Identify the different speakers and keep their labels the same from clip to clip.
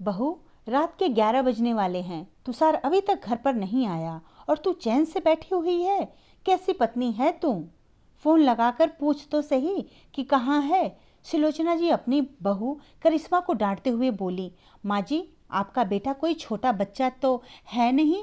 Speaker 1: बहू, रात के 11 बजने वाले हैं। तुषार अभी तक घर पर नहीं आया और तू चैन से बैठी हुई है। कैसी पत्नी है तू? फोन लगाकर पूछ तो सही कि कहाँ है। सुलोचना जी अपनी बहू करिश्मा को डांटते हुए बोली, माँ जी, आपका बेटा कोई छोटा बच्चा तो है नहीं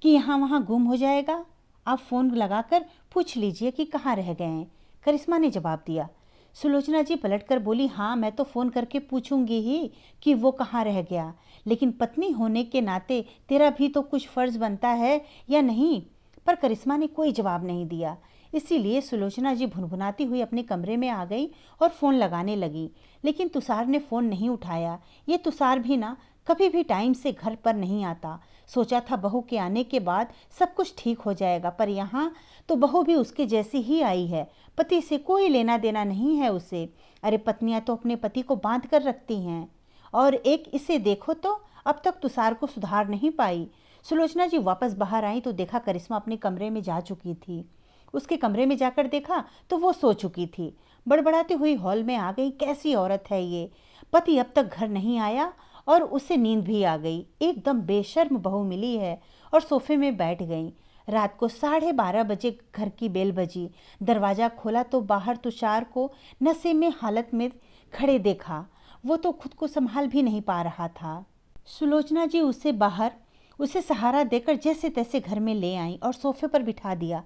Speaker 1: कि यहाँ वहाँ गुम हो जाएगा। आप फ़ोन लगाकर पूछ लीजिए कि कहाँ रह गए हैं। करिश्मा ने जवाब दिया। सुलोचना जी पलटकर बोली, हाँ मैं तो फ़ोन करके पूछूंगी ही कि वो कहाँ रह गया, लेकिन पत्नी होने के नाते तेरा भी तो कुछ फ़र्ज़ बनता है या नहीं। पर करिश्मा ने कोई जवाब नहीं दिया। इसीलिए सुलोचना जी भुनभुनाती हुई अपने कमरे में आ गई और फ़ोन लगाने लगी, लेकिन तुषार ने फ़ोन नहीं उठाया। ये तुषार भी ना कभी भी टाइम से घर पर नहीं आता। सोचा था बहू के आने के बाद सब कुछ ठीक हो जाएगा, पर यहाँ तो बहू भी उसके जैसी ही आई है। पति से कोई लेना देना नहीं है उसे। अरे पत्नियां तो अपने पति को बांध कर रखती हैं, और एक इसे देखो तो अब तक तुषार को सुधार नहीं पाई। सुलोचना जी वापस बाहर आई तो देखा करिश्मा अपने कमरे में जा चुकी थी। उसके कमरे में जाकर देखा तो वो सो चुकी थी। बड़बड़ाती हुई हॉल में आ गई, कैसी औरत है ये। पति अब तक घर नहीं आया और उसे नींद भी आ गई। एकदम बेशर्म बहू मिली है। और सोफे में बैठ गई। रात को 12:30 बजे घर की बेल बजी। दरवाज़ा खोला तो बाहर तुषार को नशे में हालत में खड़े देखा। वो तो खुद को संभाल भी नहीं पा रहा था। सुलोचना जी उसे सहारा देकर जैसे तैसे घर में ले आई और सोफे पर बिठा दिया।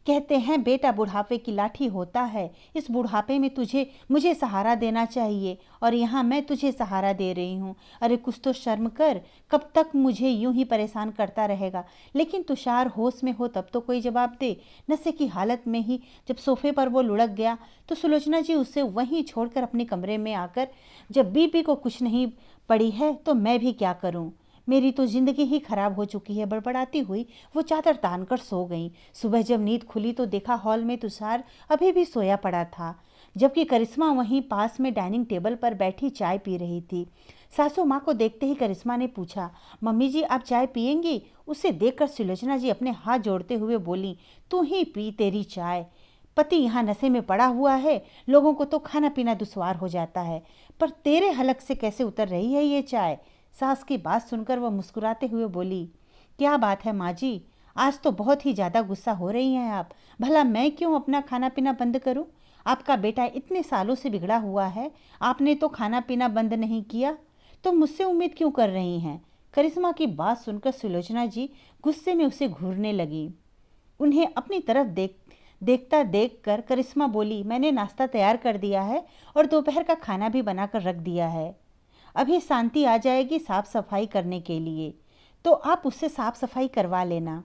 Speaker 1: कहते हैं बेटा बुढ़ापे की लाठी होता है। इस बुढ़ापे में तुझे मुझे सहारा देना चाहिए और यहाँ मैं तुझे सहारा दे रही हूँ। अरे कुछ तो शर्म कर, कब तक मुझे यूं ही परेशान करता रहेगा। लेकिन तुषार होश में हो तब तो कोई जवाब दे। नशे की हालत में ही जब सोफे पर वो लुढ़क गया तो सुलोचना जी उसे वहीं छोड़कर अपने कमरे में आकर, जब बीपी को कुछ नहीं पड़ी है तो मैं भी क्या करूँ, मेरी तो जिंदगी ही खराब हो चुकी है, बड़बड़ाती हुई वो चादर तान कर सो गई। सुबह जब नींद खुली तो देखा हॉल में तुषार अभी भी सोया पड़ा था, जबकि करिश्मा वहीं पास में डाइनिंग टेबल पर बैठी चाय पी रही थी। सासू माँ को देखते ही करिश्मा ने पूछा, मम्मी जी आप चाय पियेंगी? उसे देखकर सुलोचना जी अपने हाथ जोड़ते हुए बोली, तू ही पी तेरी चाय। पति यहाँ नशे में पड़ा हुआ है, लोगों को तो खाना पीना दुश्वार हो जाता है, पर तेरे हलक से कैसे उतर रही है ये चाय। सास की बात सुनकर वह मुस्कुराते हुए बोली, क्या बात है माँ जी, आज तो बहुत ही ज़्यादा गुस्सा हो रही हैं आप। भला मैं क्यों अपना खाना पीना बंद करूं? आपका बेटा इतने सालों से बिगड़ा हुआ है, आपने तो खाना पीना बंद नहीं किया, तो मुझसे उम्मीद क्यों कर रही हैं? करिश्मा की बात सुनकर सुलोचना जी गुस्से में उसे घूरने लगी। उन्हें अपनी तरफ देखता देखकर करिश्मा बोली, मैंने नाश्ता तैयार कर दिया है और दोपहर का खाना भी बनाकर रख दिया है। अभी शांति आ जाएगी साफ सफाई करने के लिए, तो आप उससे साफ सफाई करवा लेना।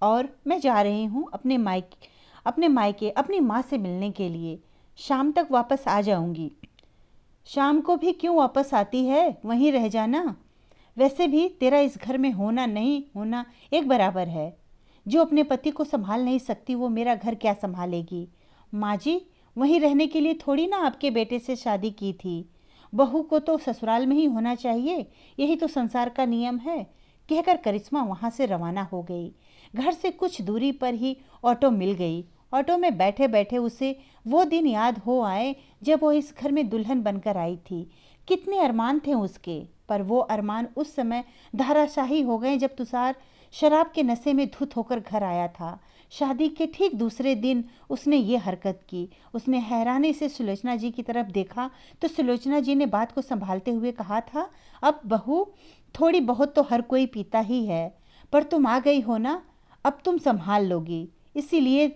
Speaker 1: और मैं जा रही हूँ अपने मायके अपनी माँ से मिलने के लिए। शाम तक वापस आ जाऊंगी। शाम को भी क्यों वापस आती है, वहीं रह जाना। वैसे भी तेरा इस घर में होना नहीं होना एक बराबर है। जो अपने पति को संभाल नहीं सकती वो मेरा घर क्या संभालेगी। माँ जी, वहीं रहने के लिए थोड़ी ना आपके बेटे से शादी की थी। बहू को तो ससुराल में ही होना चाहिए, यही तो संसार का नियम है। कहकर करिश्मा वहाँ से रवाना हो गई। घर से कुछ दूरी पर ही ऑटो मिल गई। ऑटो में बैठे बैठे उसे वो दिन याद हो आए जब वो इस घर में दुल्हन बनकर आई थी। कितने अरमान थे उसके, पर वो अरमान उस समय धाराशाही हो गए जब तुषार शराब के नशे में धुत होकर घर आया था। शादी के ठीक दूसरे दिन उसने ये हरकत की। उसने हैरानी से सुलोचना जी की तरफ देखा तो सुलोचना जी ने बात को संभालते हुए कहा था, अब बहू थोड़ी बहुत तो हर कोई पीता ही है, पर तुम आ गई हो ना, अब तुम संभाल लोगी, इसीलिए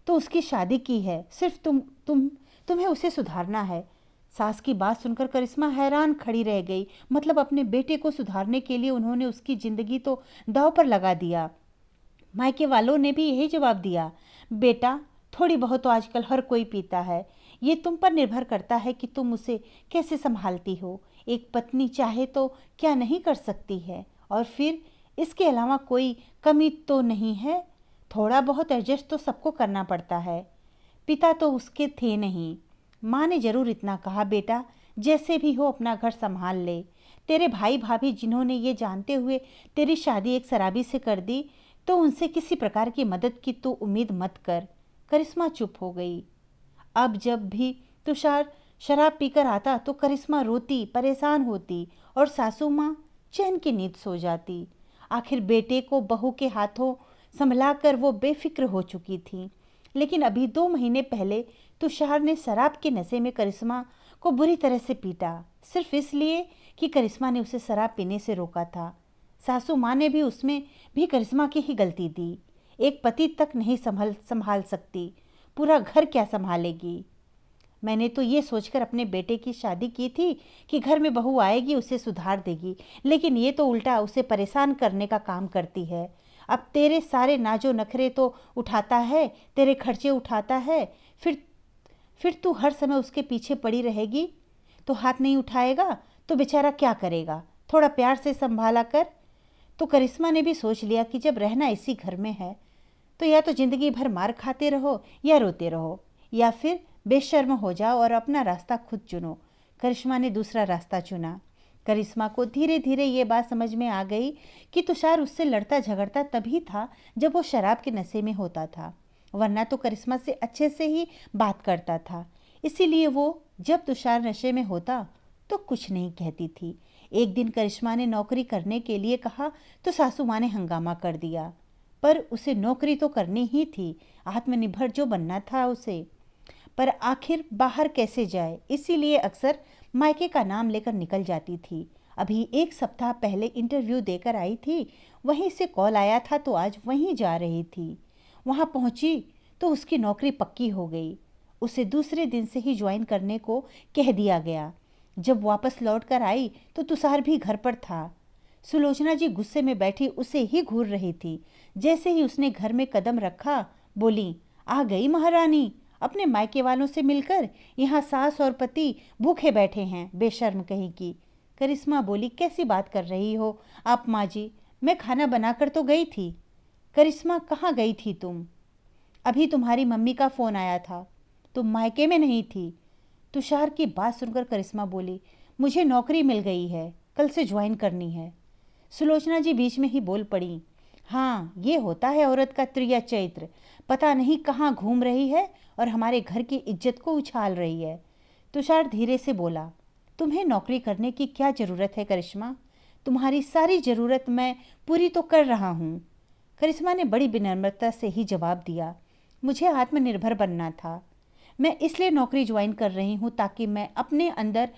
Speaker 1: तो उसकी शादी की है। सिर्फ तुम्हें उसे सुधारना है। सास की बात सुनकर करिश्मा हैरान खड़ी रह गई। मतलब अपने बेटे को सुधारने के लिए उन्होंने उसकी जिंदगी तो दांव पर लगा दिया। मायके वालों ने भी यही जवाब दिया, बेटा थोड़ी बहुत तो आजकल हर कोई पीता है, ये तुम पर निर्भर करता है कि तुम उसे कैसे संभालती हो। एक पत्नी चाहे तो क्या नहीं कर सकती है, और फिर इसके अलावा कोई कमी तो नहीं है। थोड़ा बहुत एडजस्ट तो सबको करना पड़ता है। पिता तो उसके थे नहीं। माँ ने जरूर इतना कहा, बेटा जैसे भी हो अपना घर संभाल ले। तेरे भाई भाभी जिन्होंने ये जानते हुए तेरी शादी एक शराबी से कर दी, तो उनसे किसी प्रकार की मदद की तो उम्मीद मत कर। करिश्मा चुप हो गई। अब जब भी तुषार शराब पीकर आता तो करिश्मा रोती, परेशान होती और सासू माँ चैन की नींद सो जाती। आखिर बेटे को बहू के हाथों संभलाकर वो बेफिक्र हो चुकी थी। लेकिन अभी 2 महीने पहले तुषार ने शराब के नशे में करिश्मा को बुरी तरह से पीटा, सिर्फ इसलिए कि करिश्मा ने उसे शराब पीने से रोका था। सासू माँ ने भी उसमें भी करिश्मा की ही गलती दी। एक पति तक नहीं संभाल सकती, पूरा घर क्या संभालेगी। मैंने तो ये सोचकर अपने बेटे की शादी की थी कि घर में बहू आएगी उसे सुधार देगी, लेकिन ये तो उल्टा उसे परेशान करने का काम करती है। अब तेरे सारे नाजो नखरे तो उठाता है, तेरे खर्चे उठाता है, फिर तू हर समय उसके पीछे पड़ी रहेगी तो हाथ नहीं उठाएगा तो बेचारा क्या करेगा। थोड़ा प्यार से संभाला कर। तो करिश्मा ने भी सोच लिया कि जब रहना इसी घर में है तो या तो जिंदगी भर मार खाते रहो या रोते रहो, या फिर बेशर्म हो जाओ और अपना रास्ता खुद चुनो। करिश्मा ने दूसरा रास्ता चुना। करिश्मा को धीरे धीरे ये बात समझ में आ गई कि तुषार उससे लड़ता झगड़ता तभी था जब वो शराब के नशे में होता था, वरना तो करिश्मा से अच्छे से ही बात करता था। इसीलिए वो जब तुषार नशे में होता तो कुछ नहीं कहती थी। एक दिन करिश्मा ने नौकरी करने के लिए कहा तो सासू माँ ने हंगामा कर दिया, पर उसे नौकरी तो करनी ही थी, आत्मनिर्भर जो बनना था उसे। पर आखिर बाहर कैसे जाए, इसीलिए अक्सर मायके का नाम लेकर निकल जाती थी। अभी 1 सप्ताह पहले इंटरव्यू देकर आई थी, वहीं से कॉल आया था तो आज वहीं जा रही थी। वहाँ पहुँची तो उसकी नौकरी पक्की हो गई। उसे दूसरे दिन से ही ज्वाइन करने को कह दिया गया। जब वापस लौट कर आई तो तुषार भी घर पर था। सुलोचना जी गुस्से में बैठी उसे ही घूर रही थी। जैसे ही उसने घर में कदम रखा बोली, आ गई महारानी, अपने मायके वालों से मिलकर। यहाँ सास और पति भूखे बैठे हैं, बेशर्म कहीं की। करिश्मा बोली, कैसी बात कर रही हो आप माँ जी, मैं खाना बनाकर तो गई थी। करिश्मा, कहाँ गई थी तुम? अभी तुम्हारी मम्मी का फ़ोन आया था, तुम मायके में नहीं थी। तुषार की बात सुनकर करिश्मा बोली, मुझे नौकरी मिल गई है, कल से ज्वाइन करनी है। सुलोचना जी बीच में ही बोल पड़ी, हाँ ये होता है औरत का त्रिया चैत्र, पता नहीं कहाँ घूम रही है और हमारे घर की इज्जत को उछाल रही है। तुषार धीरे से बोला, तुम्हें नौकरी करने की क्या ज़रूरत है करिश्मा? तुम्हारी सारी ज़रूरत मैं पूरी तो कर रहा हूँ। करिश्मा ने बड़ी विनम्रता से ही जवाब दिया, मुझे आत्मनिर्भर बनना था, मैं इसलिए नौकरी ज्वाइन कर रही हूँ ताकि मैं अपने अंदर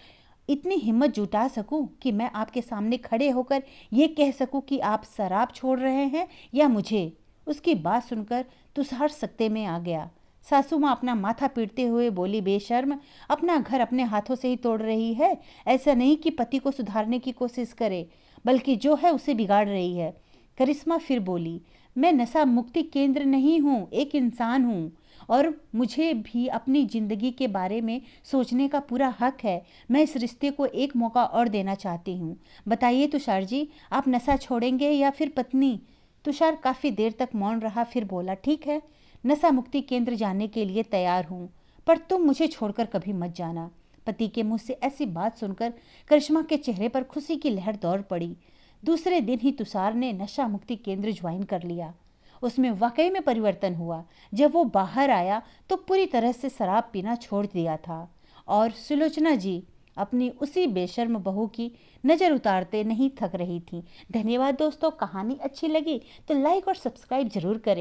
Speaker 1: इतनी हिम्मत जुटा सकूं कि मैं आपके सामने खड़े होकर ये कह सकूं कि आप शराब छोड़ रहे हैं या मुझे। उसकी बात सुनकर तुषार सकते में आ गया। सासू माँ अपना माथा पीटते हुए बोली, बेशर्म, अपना घर अपने हाथों से ही तोड़ रही है। ऐसा नहीं कि पति को सुधारने की कोशिश करे, बल्कि जो है उसे बिगाड़ रही है। करिश्मा फिर बोली, मैं नशा मुक्ति केंद्र नहीं हूँ, एक इंसान हूँ और मुझे भी अपनी ज़िंदगी के बारे में सोचने का पूरा हक है। मैं इस रिश्ते को एक मौका और देना चाहती हूँ। बताइए तुषार जी, आप नशा छोड़ेंगे या फिर पत्नी? तुषार काफ़ी देर तक मौन रहा, फिर बोला, ठीक है, नशा मुक्ति केंद्र जाने के लिए तैयार हूँ, पर तुम मुझे छोड़कर कभी मत जाना। पति के मुँह से ऐसी बात सुनकर करिश्मा के चेहरे पर खुशी की लहर दौड़ पड़ी। दूसरे दिन ही तुषार ने नशा मुक्ति केंद्र ज्वाइन कर लिया। उसमें वाकई में परिवर्तन हुआ। जब वो बाहर आया तो पूरी तरह से शराब पीना छोड़ दिया था और सुलोचना जी अपनी उसी बेशर्म बहू की नज़र उतारते नहीं थक रही थी। धन्यवाद दोस्तों, कहानी अच्छी लगी तो लाइक और सब्सक्राइब जरूर करें।